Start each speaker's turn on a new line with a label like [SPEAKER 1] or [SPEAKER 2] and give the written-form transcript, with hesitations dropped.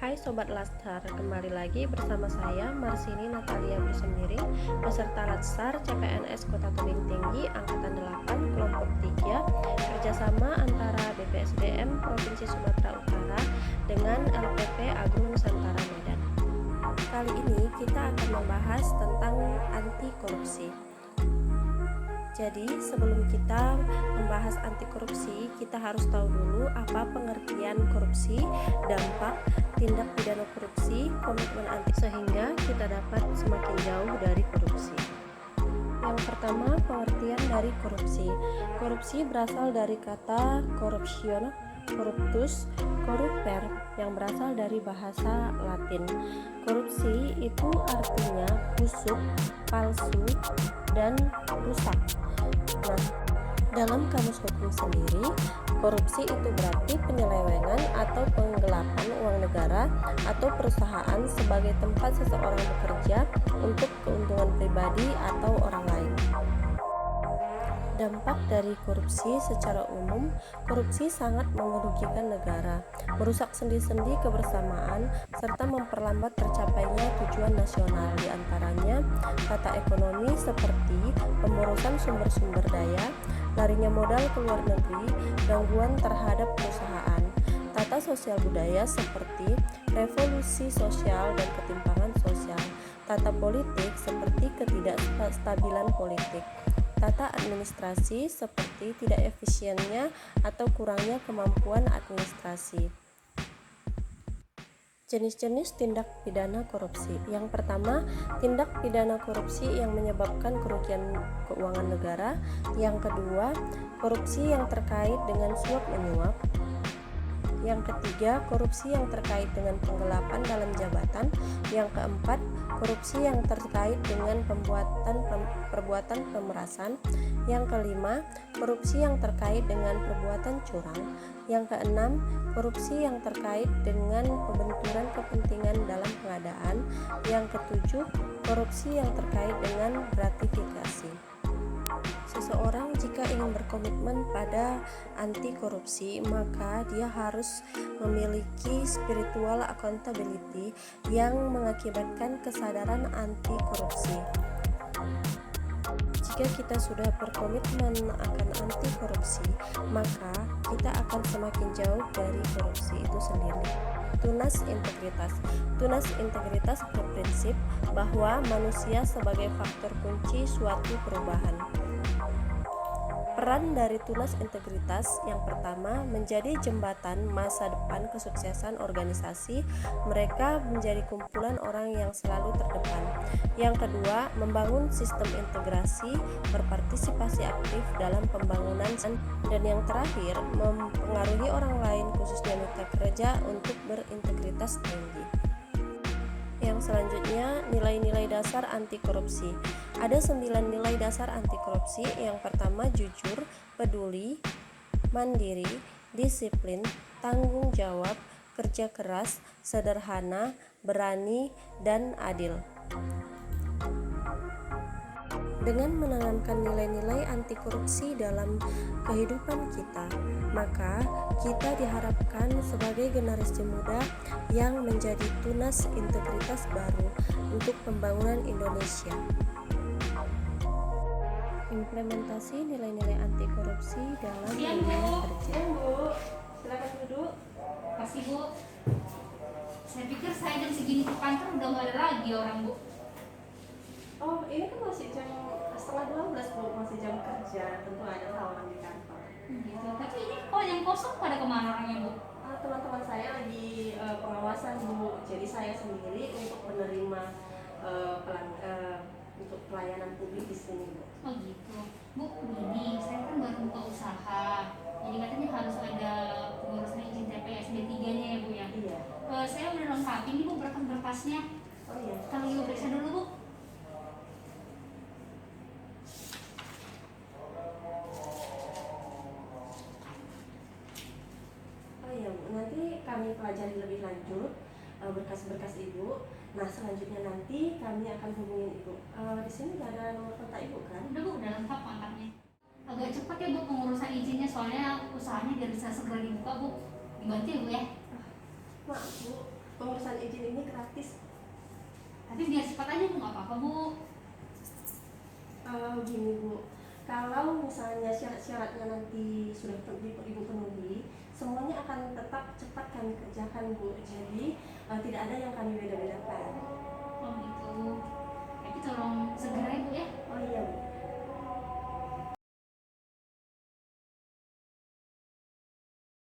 [SPEAKER 1] Hai Sobat Latsar, kembali lagi bersama saya Marsini Natalia Bersemiring, peserta Latsar CPNS Kota Tebing Tinggi Angkatan 8 Kelompok 3, kerjasama antara BPSDM Provinsi Sumatera Utara dengan LPP Agro Nusantara Medan. Kali ini kita akan membahas tentang anti korupsi. Jadi sebelum kita membahas anti korupsi, kita harus tahu dulu apa pengertian korupsi, dampak, tindak pidana korupsi, komitmen anti, sehingga kita dapat semakin jauh dari korupsi. Yang pertama, pengertian dari korupsi. Korupsi berasal dari kata corruption, corruptus, corruper, yang berasal dari bahasa Latin. Korupsi itu artinya busuk, palsu, dan rusak. Nah, dalam kamus hukum sendiri, korupsi itu berarti penyelewengan atau penggelapan uang negara atau perusahaan sebagai tempat seseorang bekerja untuk keuntungan pribadi atau orang lain. Dampak dari korupsi secara umum, korupsi sangat merugikan negara, merusak sendi-sendi kebersamaan, serta memperlambat tercapainya tujuan nasional, diantaranya tata ekonomi seperti pemborosan sumber-sumber daya, larinya modal ke luar negeri, gangguan terhadap perusahaan, tata sosial budaya seperti revolusi sosial dan ketimpangan sosial, tata politik seperti ketidakstabilan politik, tata administrasi seperti tidak efisiennya atau kurangnya kemampuan administrasi. Jenis-jenis tindak pidana korupsi. Yang pertama, tindak pidana korupsi yang menyebabkan kerugian keuangan negara. Yang kedua, korupsi yang terkait dengan suap menyuap. Yang ketiga, korupsi yang terkait dengan penggelapan dalam jabatan. Yang keempat, korupsi yang terkait dengan perbuatan pemerasan. Yang kelima, korupsi yang terkait dengan perbuatan curang. Yang keenam, korupsi yang terkait dengan pembenturan kepentingan dalam pengadaan. Yang ketujuh, korupsi yang terkait dengan gratifikasi. Seseorang jika ingin berkomitmen pada anti korupsi, maka dia harus memiliki spiritual accountability yang mengakibatkan kesadaran anti korupsi. Jika kita sudah berkomitmen akan anti korupsi, maka kita akan semakin jauh dari korupsi itu sendiri. Tunas integritas. Tunas integritas berprinsip bahwa manusia sebagai faktor kunci suatu perubahan. Peran dari tunas integritas yang pertama, menjadi jembatan masa depan kesuksesan organisasi. Mereka menjadi kumpulan orang yang selalu terdepan. Yang kedua, membangun sistem integrasi, berpartisipasi aktif dalam pembangunan. Dan yang terakhir, mempengaruhi orang lain khususnya mitra kerja untuk berintegritas tinggi. Yang selanjutnya, nilai-nilai dasar anti korupsi. Ada 9 nilai dasar anti korupsi. Yang pertama, jujur, peduli, mandiri, disiplin, tanggung jawab, kerja keras, sederhana, berani, dan adil. Dengan menanamkan nilai-nilai anti korupsi dalam kehidupan kita, maka kita diharapkan sebagai generasi muda yang menjadi tunas integritas baru untuk pembangunan Indonesia. Implementasi nilai-nilai anti korupsi dalam dunia kerja.
[SPEAKER 2] Bu, silakan duduk. Kasih Bu. Saya pikir saya jam segini ke kantor udah nggak ada lagi orang Bu.
[SPEAKER 1] Oh, ini kan masih jam setengah 12 Bu, masih jam kerja, tentu ada orang di kantor.
[SPEAKER 2] Gitu. Tapi ini kok yang kosong pada kemana orangnya Bu?
[SPEAKER 1] Teman-teman saya lagi pengawasan Bu, jadi saya sendiri untuk menerima untuk pelayanan publik di sini Bu.
[SPEAKER 2] Oh gitu. Bu, begini, saya kan baru buka usaha. Jadi katanya harus ada pengurusan izin TPS D3-nya ya Bu ya?
[SPEAKER 1] Iya.
[SPEAKER 2] Saya udah lengkapin nih Bu berkas-berkasnya.
[SPEAKER 1] Oh iya.
[SPEAKER 2] Kalau Ibu periksa dulu Bu.
[SPEAKER 1] Oh iya Bu, nanti kami pelajari lebih lanjut berkas-berkas Ibu. Nah, selanjutnya nanti kami akan hubungin Ibu. Di sini nggak ada nomor kontak Ibu kan?
[SPEAKER 2] Udah Bu, udah lengkap kontaknya. Agak cepat ya Bu pengurusan izinnya, soalnya usahanya biar bisa segera dibuka Bu. Dibantu ya Bu ya.
[SPEAKER 1] Maaf Bu, pengurusan izin ini gratis.
[SPEAKER 2] Tapi biar cepat aja Bu, nggak apa-apa Bu.
[SPEAKER 1] Gini Bu, kalau misalnya syarat-syaratnya nanti sudah Ibu penuhi, semuanya akan tetap cepat kami kerjakan Bu. Jadi tidak ada yang kami beda-bedakan.
[SPEAKER 2] Oh gitu. Tapi tolong segera